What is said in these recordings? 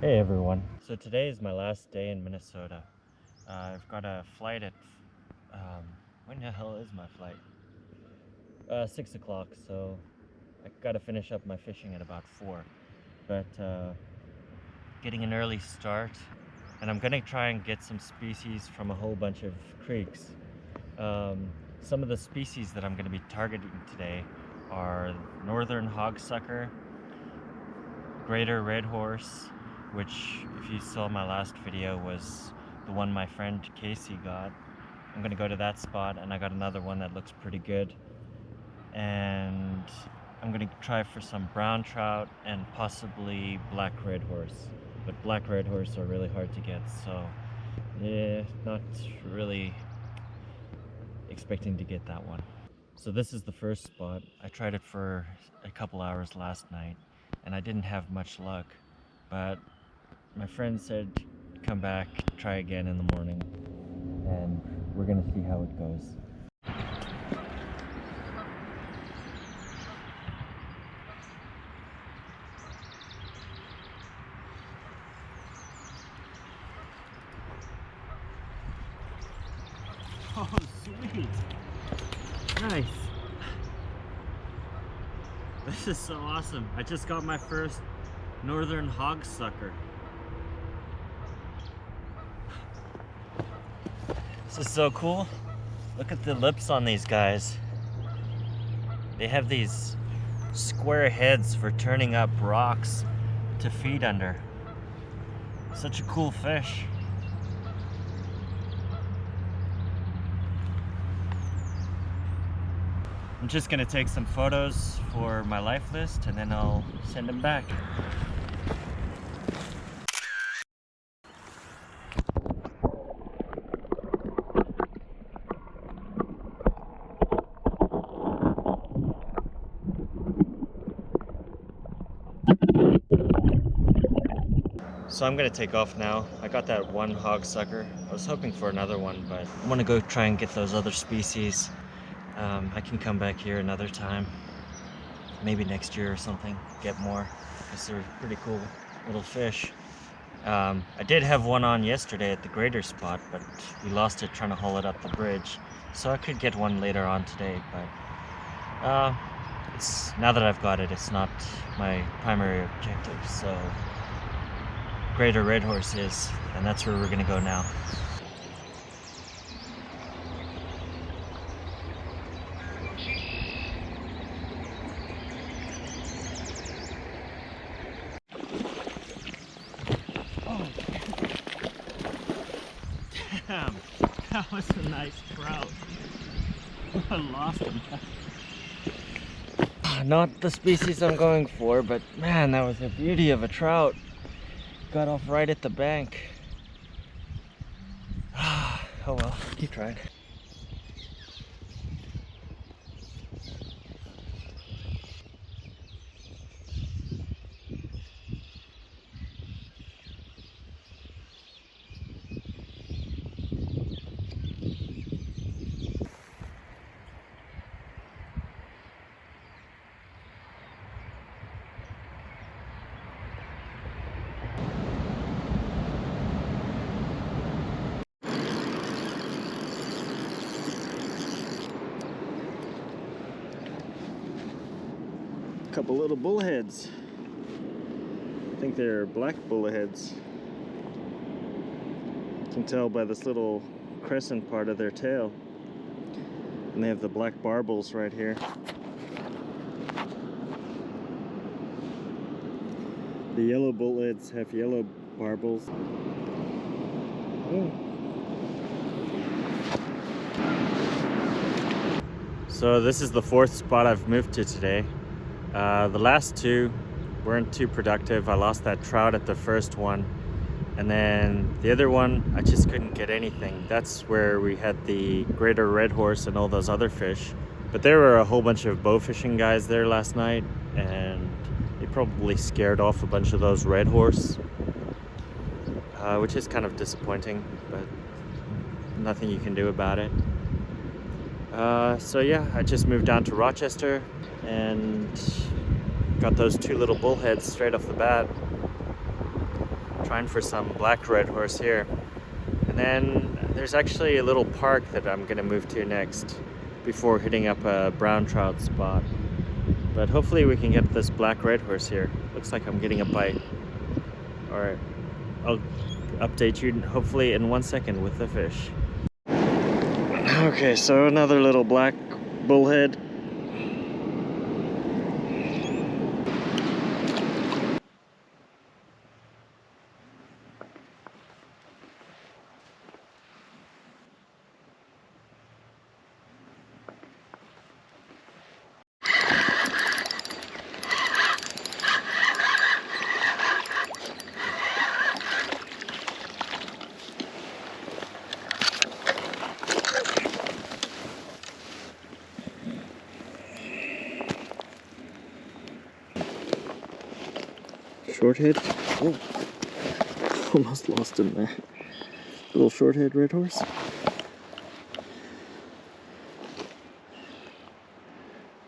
Hey everyone. So today is my last day in Minnesota. I've got a flight at, when the hell is my flight? 6 o'clock, so I gotta finish up my fishing at about 4. But getting an early start, and I'm gonna try and get some species from a whole bunch of creeks. Some of the species that I'm gonna be targeting today are Northern Hogsucker, Greater Redhorse, which, if you saw my last video, was the one my friend Casey got. I'm gonna go to that spot, and I got another one that looks pretty good. And I'm gonna try for some brown trout and possibly black redhorse. But black redhorse are really hard to get, so yeah, not really expecting to get that one. So this is the first spot. I tried it for a couple hours last night, and I didn't have much luck, but my friend said come back, try again in the morning, and we're gonna see how it goes. Oh, sweet! Nice! This is so awesome. I just got my first Northern Hogsucker. This is so cool. Look at the lips on these guys. They have these square heads for turning up rocks to feed under. Such a cool fish. I'm just gonna take some photos for my Lifelist and then I'll send them back. So I'm gonna take off now. I got that one hogsucker. I was hoping for another one, but I wanna go try and get those other species. I can come back here another time, maybe next year or something, get more, because they're pretty cool little fish. I did have one on yesterday at the greater spot, but we lost it trying to haul it up the bridge, so I could get one later on today, but now that I've got it, it's not my primary objective, so Greater Redhorse is, and that's where we're gonna go now. Damn, that was a nice trout. I lost him. Not the species I'm going for, but man, that was a beauty of a trout. Got off right at the bank. Oh well, keep trying. Couple little bullheads. I think they're black bullheads. You can tell by this little crescent part of their tail. And they have the black barbels right here. The yellow bullheads have yellow barbels. Oh. So this is the fourth spot I've moved to today. The last two weren't too productive. I lost that trout at the first one, and then the other one I just couldn't get anything. That's where we had the Greater Redhorse and all those other fish. But there were a whole bunch of bow fishing guys there last night, and they probably scared off a bunch of those redhorse, which is kind of disappointing, but nothing you can do about it. So yeah, I just moved down to Rochester and got those two little bullheads straight off the bat. trying for some black redhorse here. And then there's actually a little park that I'm gonna move to next before hitting up a brown trout spot. But hopefully we can get this black redhorse here. Looks like I'm getting a bite. Alright, I'll update you hopefully in 1 second with the fish. Okay, so another little black bullhead. Shorthead. Oh, almost lost him there. Little shorthead redhorse.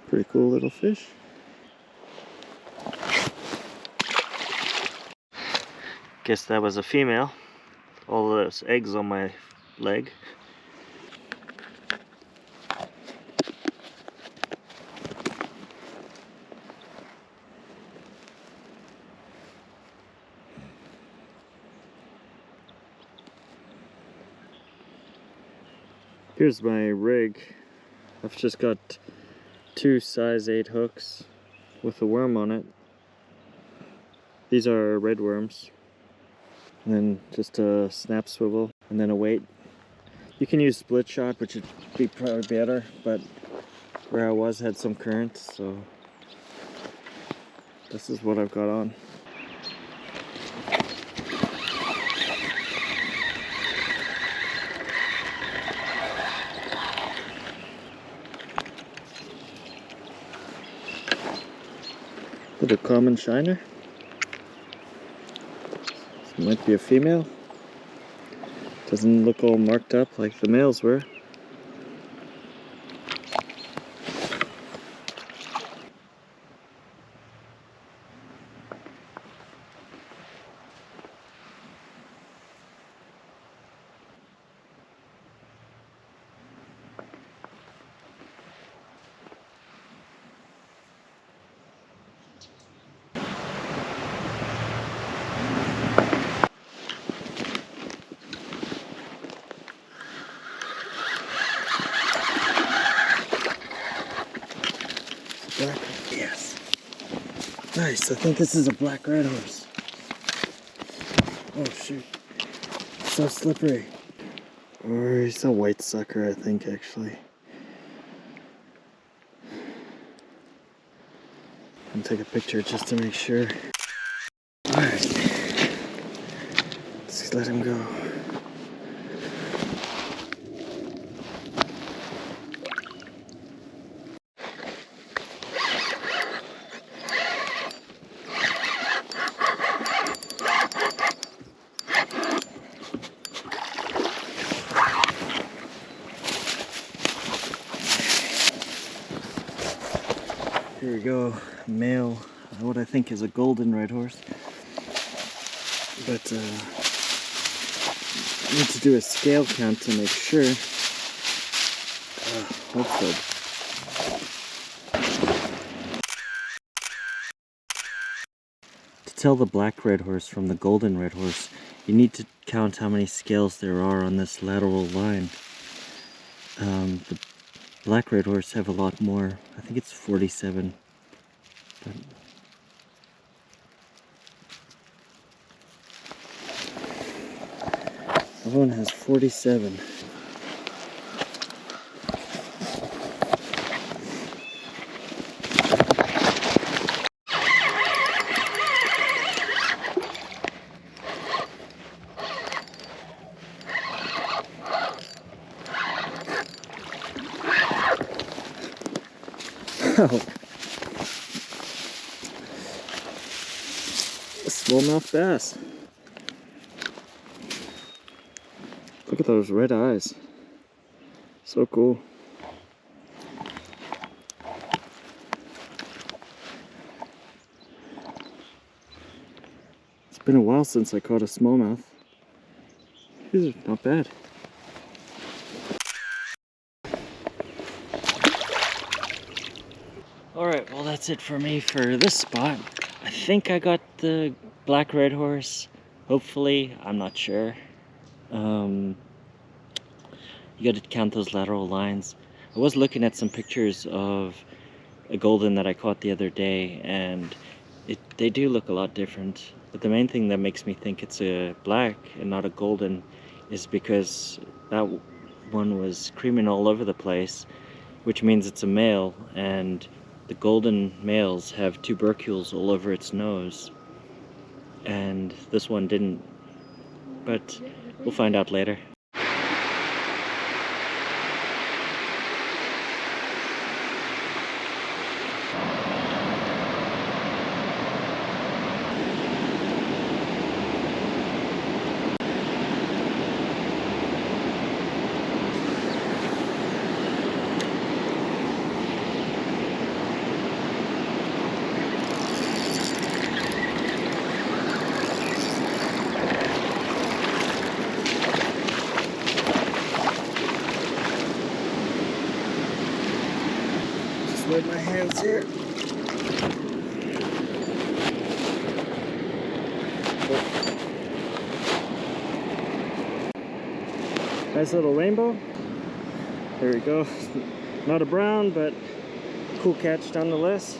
Pretty cool little fish. Guess that was a female. All those eggs on my leg. Here's my rig. I've just got 2 size 8 hooks with a worm on it. These are red worms. And then just a snap swivel and then a weight. You can use split shot, which would be probably better, but where I was had some current, so this is what I've got on. Little common shiner. This might be a female. Doesn't look all marked up like the males were. Black, yes. Nice, I think this is a black redhorse. Oh shoot, so slippery. Or he's a white sucker, I think, actually. I'll take a picture just to make sure. Alright, let's let him go. Here we go, male, what I think is a golden redhorse. But I need to do a scale count to make sure. Hopefully. To tell the black redhorse from the golden redhorse, you need to count how many scales there are on this lateral line. The black redhorse have a lot more. I think it's 47. But that one has 47. Oh. A smallmouth bass. Look at those red eyes. So cool. It's been a while since I caught a smallmouth. These are not bad. Alright, well that's it for me for this spot. I think I got the black redhorse. Hopefully, I'm not sure. You gotta count those lateral lines. I was looking at some pictures of a golden that I caught the other day, and they do look a lot different. But the main thing that makes me think it's a black and not a golden is because that one was creaming all over the place, which means it's a male, and the golden males have tubercles all over its nose, and this one didn't. But we'll find out later. With my hands here. Nice little rainbow. There we go. Not a brown, but cool catch nonetheless.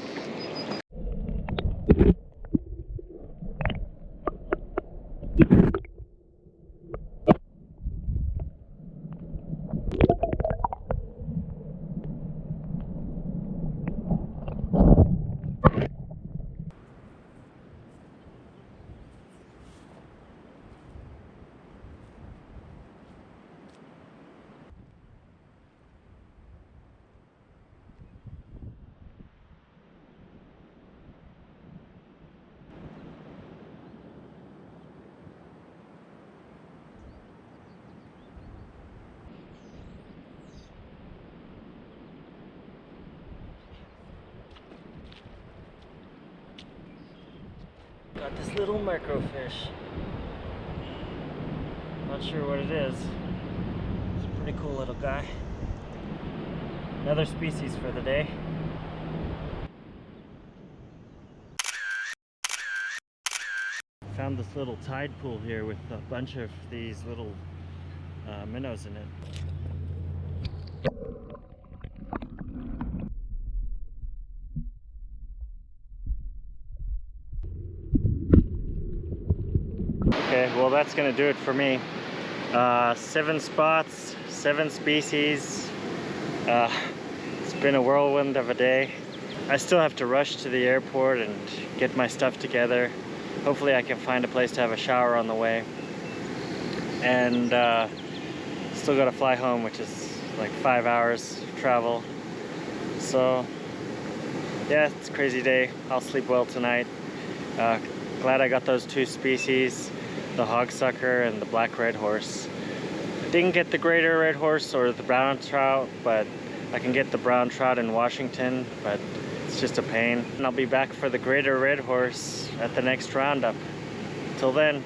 Got this little microfish. Not sure what it is. It's a pretty cool little guy. Another species for the day. Found this little tide pool here with a bunch of these little minnows in it. Okay, well that's gonna do it for me. 7 spots, 7 species. It's been a whirlwind of a day. I still have to rush to the airport and get my stuff together. Hopefully I can find a place to have a shower on the way. And still gotta fly home, which is like 5 hours travel. So yeah, it's a crazy day. I'll sleep well tonight. Glad I got those 2 species, the hogsucker and the black redhorse. I didn't get the greater redhorse or the brown trout, but I can get the brown trout in Washington, but it's just a pain. And I'll be back for the greater redhorse at the next roundup. Till then.